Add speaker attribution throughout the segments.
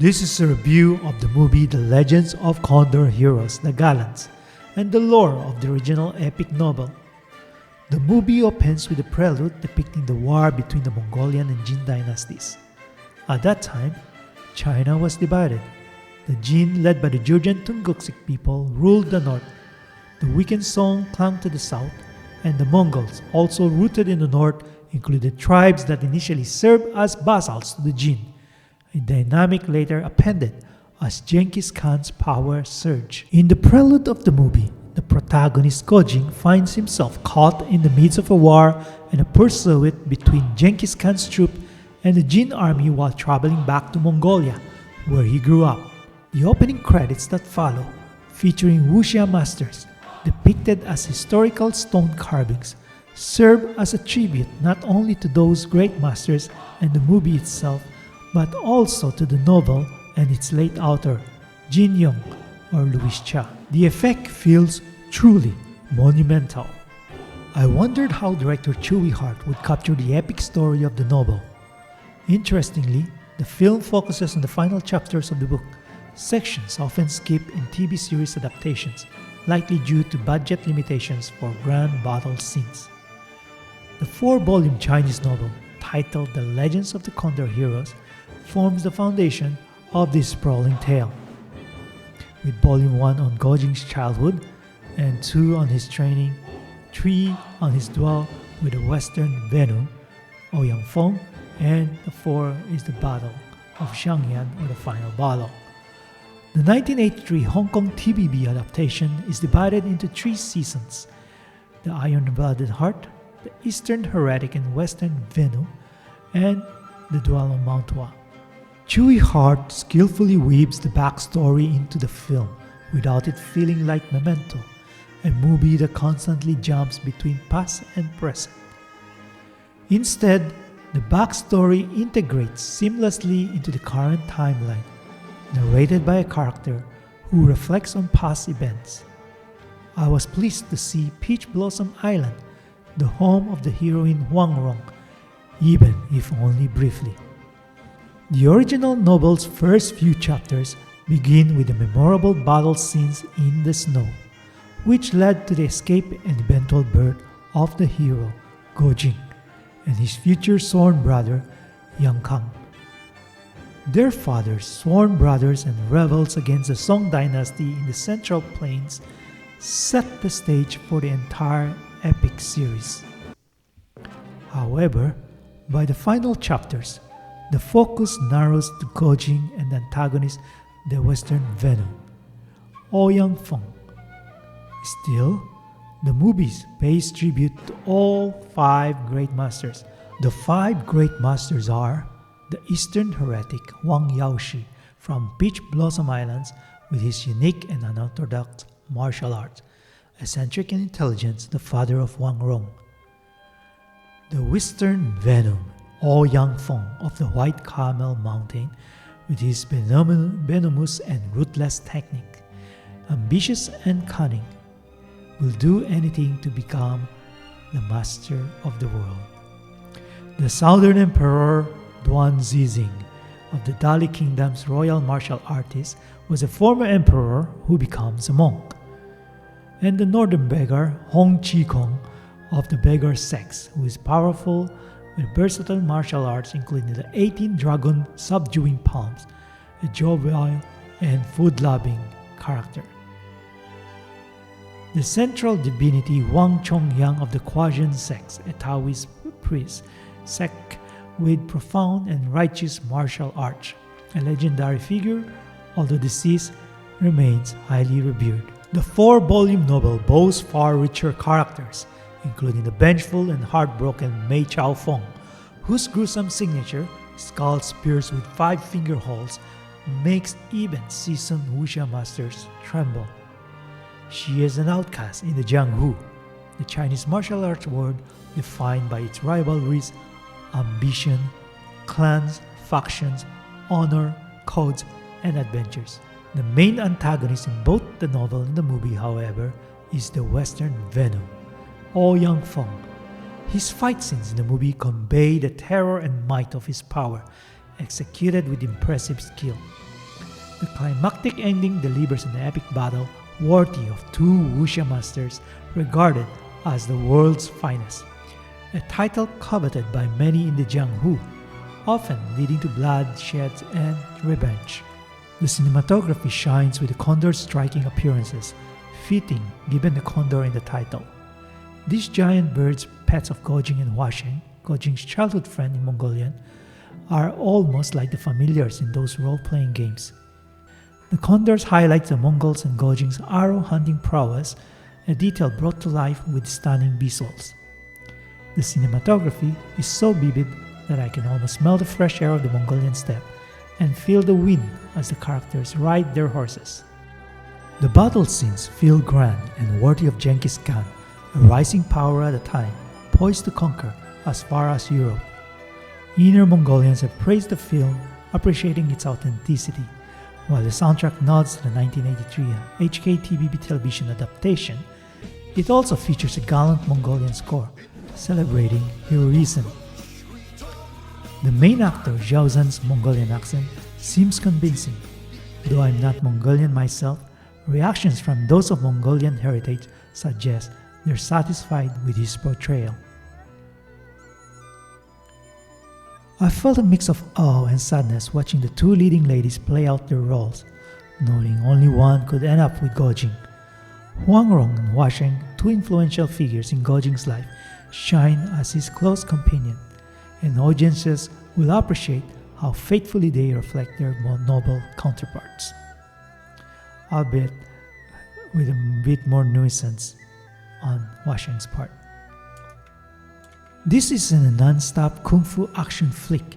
Speaker 1: This is a review of the movie The Legend of Condor Heroes, The Gallants, and the lore of the original epic novel. The movie opens with a prelude depicting the war between the Mongolian and Jin dynasties. At that time, China was divided. The Jin, led by the Georgian Tungusic people, ruled the north. The weakened Song clung to the south, and the Mongols, also rooted in the north, included tribes that initially served as vassals to the Jin. A dynamic later appended as Genghis Khan's power surged. In the prelude of the movie, the protagonist Gojin finds himself caught in the midst of a war and a pursuit between Genghis Khan's troops and the Jin army while traveling back to Mongolia, where he grew up. The opening credits that follow, featuring Wuxia masters depicted as historical stone carvings, serve as a tribute not only to those great masters and the movie itself, but also to the novel and its late author, Jin Yong or Louis Cha. The effect feels truly monumental. I wondered how director Tsui Hark would capture the epic story of the novel. Interestingly, the film focuses on the final chapters of the book, sections often skipped in TV series adaptations, likely due to budget limitations for grand battle scenes. The 4-volume Chinese novel, titled The Legends of the Condor Heroes, forms the foundation of this sprawling tale. With Volume 1 on Gojin's childhood, and 2 on his training, 3 on his duel with the Western Venom, Ouyang Feng, and the 4 is the Battle of Xiangyan or the Final Battle. The 1983 Hong Kong TVB adaptation is divided into 3 seasons: The Iron-Blooded Heart, The Eastern Heretic and Western Venom, and The Duel of Mount Hua. Tsui Hark skillfully weaves the backstory into the film without it feeling like Memento, a movie that constantly jumps between past and present. Instead, the backstory integrates seamlessly into the current timeline, narrated by a character who reflects on past events. I was pleased to see Peach Blossom Island, the home of the heroine Huang Rong, even if only briefly. The original novel's first few chapters begin with the memorable battle scenes in the snow, which led to the escape and eventual birth of the hero, Gojin, and his future sworn brother, Yang Kang. Their fathers, sworn brothers and rebels against the Song dynasty in the Central Plains, set the stage for the entire epic series. However, by the final chapters, the focus narrows to Gojin and the antagonist, the Western Venom, Ouyang Feng. Still, the movies pays tribute to all 5 great masters. The 5 great masters are the Eastern Heretic Wang Yaoshi from Peach Blossom Islands with his unique and unorthodox martial arts, eccentric and intelligent, the father of Wang Rong. The Western Venom, Ouyang Feng of the White Camel Mountain with his venomous and ruthless technique, ambitious and cunning, will do anything to become the master of the world. The Southern Emperor Duan Zizing of the Dali Kingdom's royal martial artist was a former emperor who becomes a monk. And the Northern Beggar Hong Chi Kong of the Beggar Sects, who is powerful with versatile martial arts including the 18 dragon subduing palms, a jovial and food-loving character. The central divinity Wang Chongyang of the Quasian sects, a Taoist priest sect with profound and righteous martial arts, a legendary figure, although deceased, remains highly revered. The 4-volume novel boasts far richer characters, including the vengeful and heartbroken Mei Chao Feng, whose gruesome signature, skull spears with 5 finger holes, makes even seasoned wuxia masters tremble. She is an outcast in the Jianghu, the Chinese martial arts world defined by its rivalries, ambition, clans, factions, honor, codes, and adventures. The main antagonist in both the novel and the movie, however, is the Western Venom, Ouyang Feng. His fight scenes in the movie convey the terror and might of his power, executed with impressive skill. The climactic ending delivers an epic battle worthy of two wuxia masters regarded as the world's finest, a title coveted by many in the Jianghu, often leading to bloodshed and revenge. The cinematography shines with the condor's striking appearances, fitting given the condor in the title. These giant birds, pets of Gojing and Huasheng, Gojing's childhood friend in Mongolian, are almost like the familiars in those role-playing games. The condors highlight the Mongols and Gojing's arrow hunting prowess, a detail brought to life with stunning visuals. The cinematography is so vivid that I can almost smell the fresh air of the Mongolian steppe and feel the wind as the characters ride their horses. The battle scenes feel grand and worthy of Genghis Khan, a rising power at a time, poised to conquer as far as Europe. Inner Mongolians have praised the film, appreciating its authenticity, while the soundtrack nods to the 1983 HK TVB television adaptation. It also features a gallant Mongolian score, celebrating heroism. The main actor Xiaozhan's Mongolian accent seems convincing. Though I'm not Mongolian myself, reactions from those of Mongolian heritage suggest they're satisfied with his portrayal. I felt a mix of awe and sadness watching the two leading ladies play out their roles, knowing only one could end up with Gojing. Huangrong and Huasheng, two influential figures in Gojing's life, shine as his close companion, and audiences will appreciate how faithfully they reflect their more noble counterparts, albeit with a bit more nuisance on Huasheng's part. This isn't a non-stop kung fu action flick.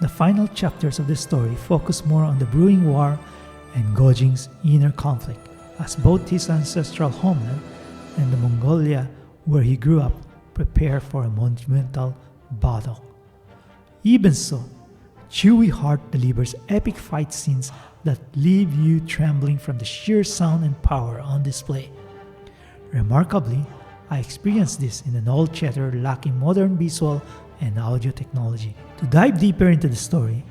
Speaker 1: The final chapters of the story focus more on the brewing war and Gojing's inner conflict, as both his ancestral homeland and the Mongolia where he grew up prepare for a monumental battle. Even so, Tsui Heart delivers epic fight scenes that leave you trembling from the sheer sound and power on display. Remarkably, I experienced this in an old theater lacking modern visual and audio technology. To dive deeper into the story,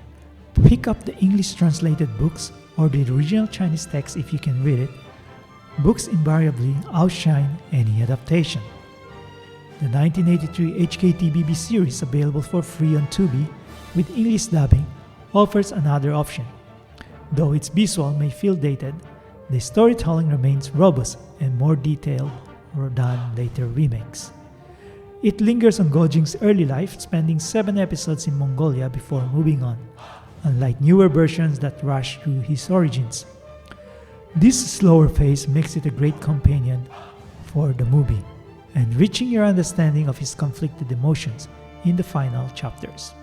Speaker 1: pick up the English translated books or the original Chinese text if you can read it. Books invariably outshine any adaptation. The 1983 HK TVB series, available for free on Tubi with English dubbing, offers another option. Though its visual may feel dated, the storytelling remains robust and more detailed than later remakes. It lingers on Gojing's early life, spending 7 episodes in Mongolia before moving on, unlike newer versions that rush through his origins. This slower pace makes it a great companion for the movie, enriching your understanding of his conflicted emotions in the final chapters.